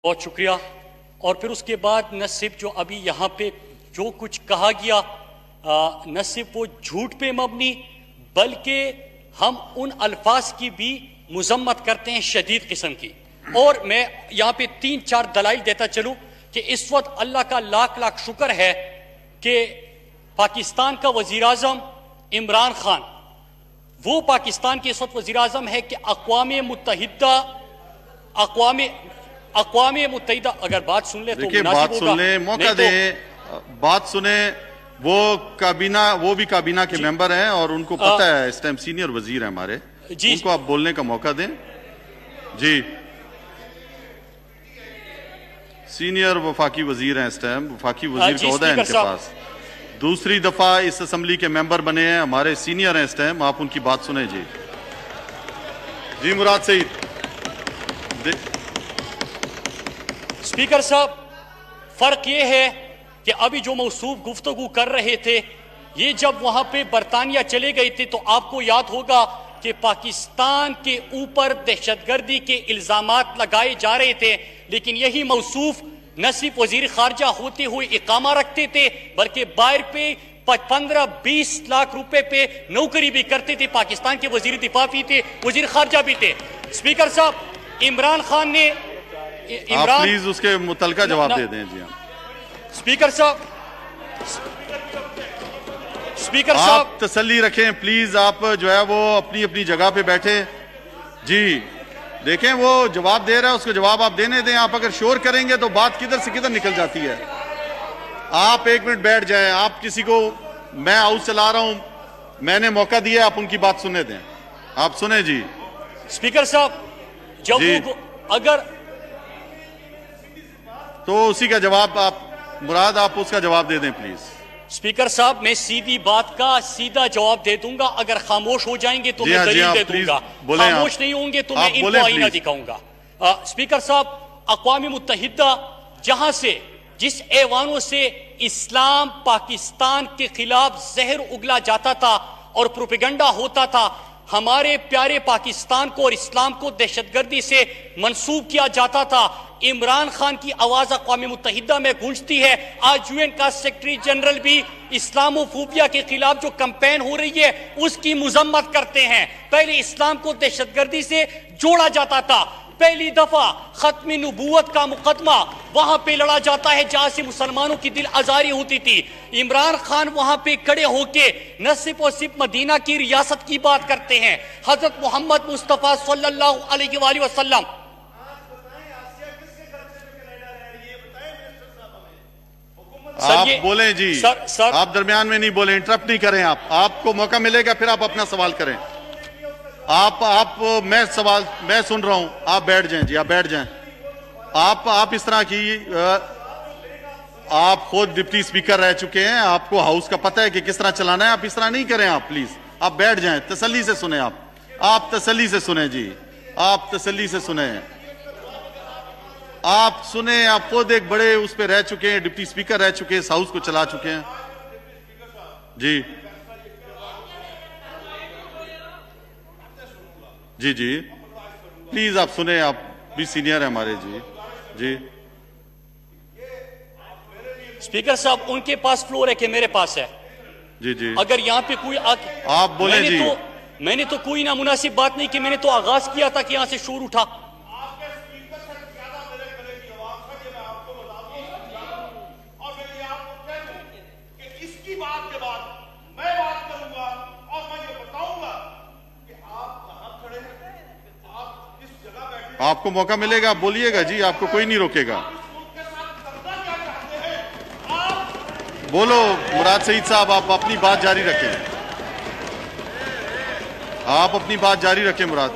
بہت شکریہ. اور پھر اس کے بعد نہ صرف جو ابھی یہاں پہ جو کچھ کہا گیا نہ صرف وہ جھوٹ پہ مبنی بلکہ ہم ان الفاظ کی بھی مذمت کرتے ہیں شدید قسم کی. اور میں یہاں پہ 3-4 دلائل دیتا چلوں کہ اس وقت اللہ کا لاکھ لاکھ شکر ہے کہ پاکستان کا وزیر اعظم عمران خان وہ پاکستان کے اس وقت وزیر اعظم ہے کہ اقوام متحدہ اگر بات سن لے تو بات سن لیں موقع دیں بات سنیں. وہ بھی کابینہ کے ممبر ہیں اور ان کو پتہ ہے اس ٹائم سینئر وزیر ہیں ہمارے. ان کو آپ بولنے کا موقع دیں. جی سینئر وفاقی وزیر ہیں اس ٹائم. وفاقی وزیر کا عہدہ ہے ان کے پاس. دوسری دفعہ اس اسمبلی کے ممبر بنے ہیں ہمارے سینئر ہیں اس ٹائم. آپ ان کی بات سنیں. جی مراد سعید. اسپیکر صاحب فرق یہ ہے کہ ابھی جو موصوف گفتگو کر رہے تھے یہ جب وہاں پہ برطانیہ چلے گئے تھے تو آپ کو یاد ہوگا کہ پاکستان کے اوپر دہشت گردی کے الزامات لگائے جا رہے تھے لیکن یہی موصوف نہ صرف وزیر خارجہ ہوتے ہوئے اقامہ رکھتے تھے بلکہ باہر پہ 15-20 لاکھ روپے پہ نوکری بھی کرتے تھے. پاکستان کے وزیر دفاع بھی تھے وزیر خارجہ بھی تھے. اسپیکر صاحب عمران خان نے آپ پلیز اس کے متعلقہ جواب دے دیں. جی ہاں اسپیکر صاحب آپ تسلی رکھیں پلیز. آپ جو ہے وہ اپنی جگہ پہ بیٹھے. جی دیکھیں وہ جواب دے رہا ہے اس کو جواب آپ دینے دیں. آپ اگر شور کریں گے تو بات کدھر سے کدھر نکل جاتی ہے. آپ 1 منٹ بیٹھ جائیں. آپ کسی کو میں ہاؤس چلا رہا ہوں میں نے موقع دیا آپ ان کی بات سننے دیں. آپ سنیں. جی اسپیکر صاحب جب اگر تو اسی کا جواب آپ مراد آپ اس کا جواب دے دیں پلیز. اسپیکر صاحب میں سیدھی بات کا سیدھا جواب دے دوں گا. اگر خاموش ہو جائیں گے تو میں دلیل دے دوں گا. خاموش نہیں ہوں گے تو میں ان کو آئینہ دکھاؤں گا. اسپیکر صاحب اقوام متحدہ جہاں سے جس ایوانوں سے اسلام پاکستان کے خلاف زہر اگلا جاتا تھا اور پروپیگنڈا ہوتا تھا ہمارے پیارے پاکستان کو اور اسلام کو دہشت گردی سے منسوب کیا جاتا تھا. عمران خان کی آواز اقوام متحدہ میں گونجتی ہے. آج UN کا سیکرٹری جنرل بھی اسلامو فوبیا کے خلاف جو کمپین ہو رہی ہے اس کی مذمت کرتے ہیں. پہلے اسلام کو دہشت گردی سے جوڑا جاتا تھا. پہلی دفعہ ختم نبوت کا مقدمہ وہاں پہ لڑا جاتا ہے جہاں سے مسلمانوں کی دل آزاری ہوتی تھی. عمران خان وہاں پہ کھڑے ہو کے نہ صرف اور صرف مدینہ کی ریاست کی بات کرتے ہیں. حضرت محمد مصطفیٰ صلی اللہ علیہ وآلہ وسلم آپ بولیں. جی آپ درمیان میں نہیں بولیں. انٹرپٹ نہیں کریں. آپ کو موقع ملے گا پھر آپ اپنا سوال کریں. میں سن رہا ہوں. آپ بیٹھ جائیں. جی آپ بیٹھ جائیں. آپ اس طرح کی آپ خود ڈپٹی اسپیکر رہ چکے ہیں. آپ کو ہاؤس کا پتہ ہے کہ کس طرح چلانا ہے. آپ اس طرح نہیں کریں. آپ پلیز آپ بیٹھ جائیں. تسلی سے سنیں. آپ تسلی سے سنیں. جی آپ تسلی سے سنیں. آپ سنیں. آپ خود ایک بڑے اس پہ رہ چکے ہیں ڈپٹی اسپیکر رہ چکے ہیں اس ہاؤس کو چلا چکے ہیں. جی جی پلیز آپ سنیں. آپ بھی سینئر ہیں ہمارے. جی اسپیکر صاحب ان کے پاس فلور ہے کہ میرے پاس ہے. جی اگر یہاں پہ کوئی آپ بولیں. جی میں نے تو کوئی نامناسب بات نہیں کی. میں نے تو آغاز کیا تھا کہ یہاں سے شور اٹھا. آپ کو موقع ملے گا بولیے گا. جی آپ کو کوئی نہیں روکے گا. بولو مراد سعید صاحب. آپ اپنی بات جاری رکھیں. آپ اپنی بات جاری رکھیں مراد.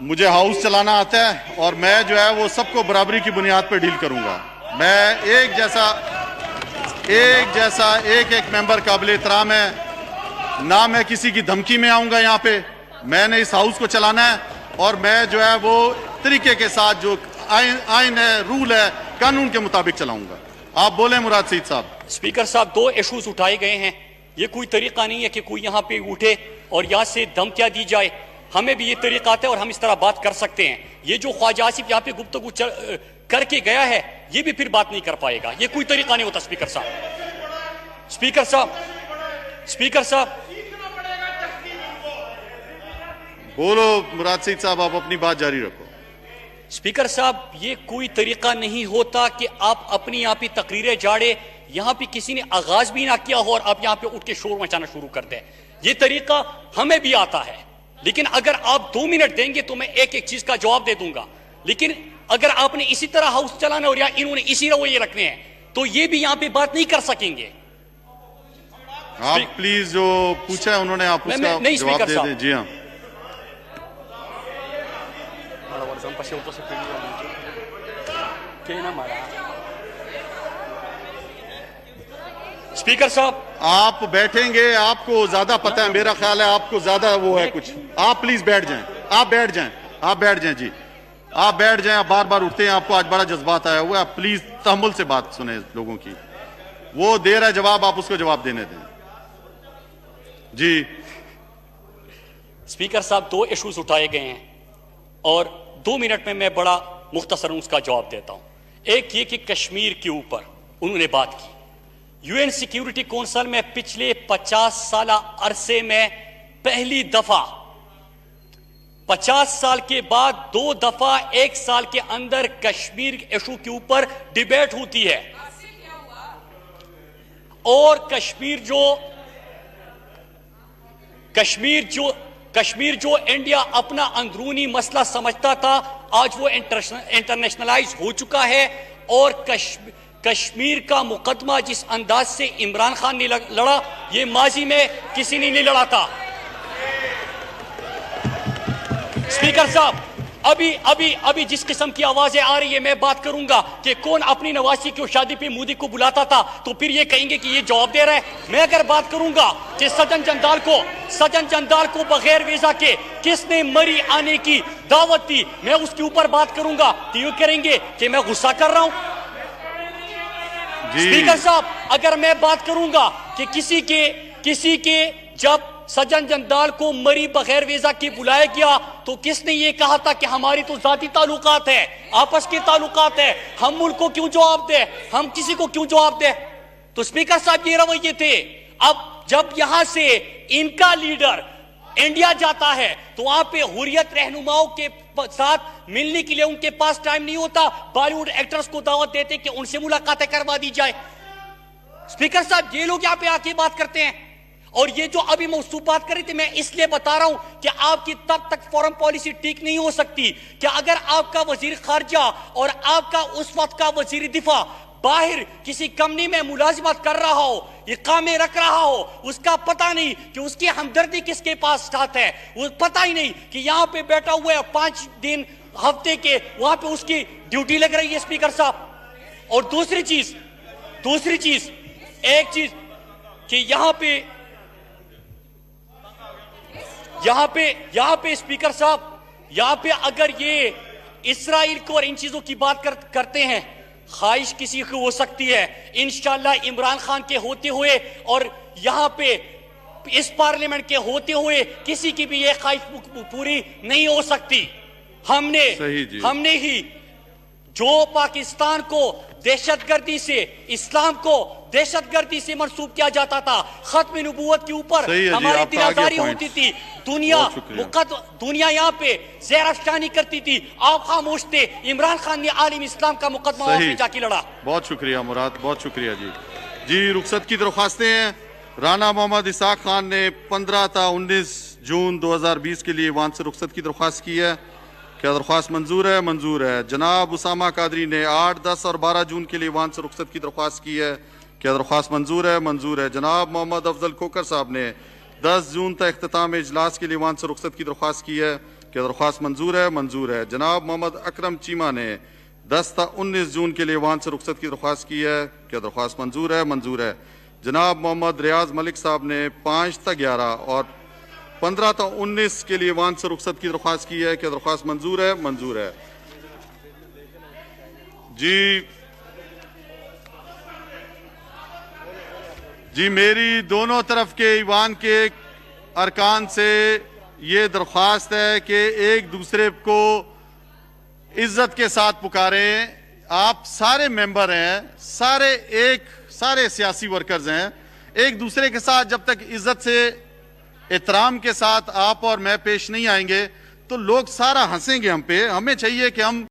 مجھے ہاؤس چلانا آتا ہے اور میں جو ہے وہ سب کو برابری کی بنیاد پہ ڈیل کروں گا. میں ایک جیسا ایک ممبر قابل احترام ہے. نہ میں کسی کی دھمکی میں آؤں گا. یہاں پہ میں نے اس ہاؤس کو چلانا ہے اور میں جو ہے وہ طریقے کے ساتھ جو آئین ہے رول ہے قانون کے مطابق چلاؤں گا. آپ بولیں مراد سعید صاحب. اسپیکر صاحب 2 ایشوز اٹھائے گئے ہیں. یہ کوئی طریقہ نہیں ہے کہ کوئی یہاں پہ اٹھے اور یہاں سے دھمکیاں دی جائے. ہمیں بھی یہ طریقہ آتا ہے اور ہم اس طرح بات کر سکتے ہیں. یہ جو خواجہ آصف یہاں پہ گفتگو کر کے گیا ہے یہ بھی پھر بات نہیں کر پائے گا. یہ کوئی طریقہ نہیں ہوتا اسپیکر صاحب. اسپیکر صاحب بولو مراد سعید صاحب, آپ اپنی بات جاری رکھو. اسپیکر صاحب یہ کوئی طریقہ نہیں ہوتا کہ آپ اپنی یہاں پہ تقریریں جاڑے, یہاں پہ کسی نے آغاز بھی نہ کیا ہو اور آپ یہاں پہ اٹھ کے شور مچانا شروع کر دیں. یہ طریقہ ہمیں بھی آتا ہے, لیکن اگر آپ 2 منٹ دیں گے تو میں ایک چیز کا جواب دے دوں گا. لیکن اگر آپ نے اسی طرح ہاؤس چلانا اور یا انہوں نے اسی رویے رکھنے ہیں تو یہ بھی یہاں پہ بات نہیں کر سکیں گے. آپ پلیز جو پوچھا ہے انہوں نے آپ اس کا جواب دے دیں. جی ہاں, اسپیکر صاحب آپ بیٹھیں گے, آپ کو زیادہ پتہ ہے, میرا خیال ہے آپ کو زیادہ وہ ہے کچھ. آپ پلیز بیٹھ جائیں, آپ بیٹھ جائیں. جی آپ بیٹھ جائیں. آپ بار بار اٹھتے ہیں, آپ کو آج بڑا جذبات آیا ہوا ہے. آپ پلیز تحمل سے بات سنیں لوگوں کی. وہ دے رہا ہے جواب, آپ اس کو جواب دینے دیں. جی اسپیکر صاحب 2 ایشوز اٹھائے گئے ہیں اور 2 منٹ میں میں بڑا مختصر اس کا جواب دیتا ہوں. ایک یہ کہ کشمیر کے اوپر انہوں نے بات کی. UN سیکیورٹی کونسل میں پچھلے 50 سالہ عرصے میں پہلی دفعہ 50 سال کے بعد 2 دفعہ 1 سال کے اندر کشمیر ایشو کے اوپر ڈیبیٹ ہوتی ہے. اور کشمیر جو انڈیا اپنا اندرونی مسئلہ سمجھتا تھا آج وہ انٹرنیشنلائز ہو چکا ہے. اور کشمیر کا مقدمہ جس انداز سے عمران خان نے لڑا یہ ماضی میں کسی نے نہیں لڑا تھا. اسپیکر صاحب ابھی جس قسم کی آوازیں آ رہی ہے میں بات کروں گا کہ کون اپنی نواسی کی شادی پہ مودی کو بلاتا تھا تو پھر یہ کہیں گے کہ یہ جواب دے رہا ہے. میں اگر بات کروں گا کہ سجن جندال کو بغیر ویزا کے کس نے مری آنے کی دعوت دی, میں اس کے اوپر بات کروں گا تو یہ کریں گے کہ میں غصہ کر رہا ہوں. اسپیکر صاحب اگر میں بات کروں گا کہ کسی کے جب سجن جندال کو مری بغیر ویزا کی بلایا گیا تو کس نے یہ کہا تھا کہ ہماری تو ذاتی تعلقات ہے, آپس کے تعلقات ہے, ہم ملک کو کیوں جواب دیں, ہم کسی کو کیوں جواب دیں. تو اسپیکر صاحب یہ رویے تھے. اب جب یہاں سے ان کا لیڈر انڈیا جاتا ہے تو وہاں پہ حریت رہنماؤں کے ساتھ ملنے کے لیے ان کے پاس ٹائم نہیں ہوتا, بالی ووڈ ایکٹرز کو دعوت دیتے کہ ان سے ملاقاتیں کروا دی جائے. اسپیکر صاحب یہ لوگ یہاں پہ آ کے بات کرتے ہیں. اور یہ جو ابھی موضوع بات کر رہی تھی میں اس لیے بتا رہا ہوں کہ آپ کی تب تک فورن پالیسی ٹھیک نہیں ہو سکتی کہ اگر آپ کا وزیر خارجہ اور آپ کا اس وقت کا وزیر دفاع باہر کسی کمپنی میں ملازمت کر رہا ہو, اقامے رکھ رہا ہو, اس کا پتہ نہیں کہ اس کی ہمدردی کس کے پاس ساتھ ہے, وہ پتہ ہی نہیں کہ یہاں پہ بیٹھا ہوا ہے 5 دن ہفتے کے وہاں پہ اس کی ڈیوٹی لگ رہی ہے. اسپیکر صاحب اور دوسری چیز ایک چیز کہ یہاں پہ اسپیکر صاحب یہاں پہ اگر یہ اسرائیل کو اور ان چیزوں کی بات کرتے ہیں خواہش کسی کو ہو سکتی ہے, انشاءاللہ عمران خان کے ہوتے ہوئے اور یہاں پہ اس پارلیمنٹ کے ہوتے ہوئے کسی کی بھی یہ خواہش پوری نہیں ہو سکتی. ہم نے ہی جو پاکستان کو دہشت گردی سے, اسلام کو دہشت گردی سے منسوب کیا جاتا تھا, ختم نبوت کے اوپر ہماری دلازاری ہوتی تھی, دنیا یہاں پہ زہر افشانی کرتی تھی, آپ خاموش تھے. عمران خان نے عالم اسلام کا مقدمہ وہاں پہ جا کے لڑا. بہت شکریہ مراد, بہت شکریہ. جی رخصت کی درخواستیں ہیں. رانا محمد اسحاق خان نے 15 تا 19 جون 2020 کے لیے وہاں سے رخصت کی درخواست کی ہے. کیا درخواست منظور ہے؟ منظور ہے. جناب اسامہ قادری نے 8, 10 اور 12 جون کے لیے وہاں سے رخصت کی درخواست کی ہے. کیا درخواست منظور ہے؟ منظور ہے. جناب محمد افضل کھوکر صاحب نے 10 جون تک اختتام اجلاس کے لیے وہاں سے رخصت کی درخواست کی ہے. کیا درخواست منظور ہے؟ منظور ہے. جناب محمد اکرم چیمہ نے 10 تا 19 جون کے لیے وہاں سے رخصت کی درخواست کی ہے. کیا درخواست منظور ہے؟ منظور ہے. جناب محمد ریاض ملک صاحب نے 5 تا 11 اور 15 تا 19 کے لیے وہاں سے رخصت کی درخواست کی ہے. کیا درخواست منظور ہے؟ منظور ہے. جی جی میری دونوں طرف کے ایوان کے ارکان سے یہ درخواست ہے کہ ایک دوسرے کو عزت کے ساتھ پکاریں. آپ سارے ممبر ہیں, سارے سیاسی ورکرز ہیں, ایک دوسرے کے ساتھ جب تک عزت سے احترام کے ساتھ آپ اور میں پیش نہیں آئیں گے تو لوگ سارا ہنسیں گے ہم پہ. ہمیں چاہیے کہ ہم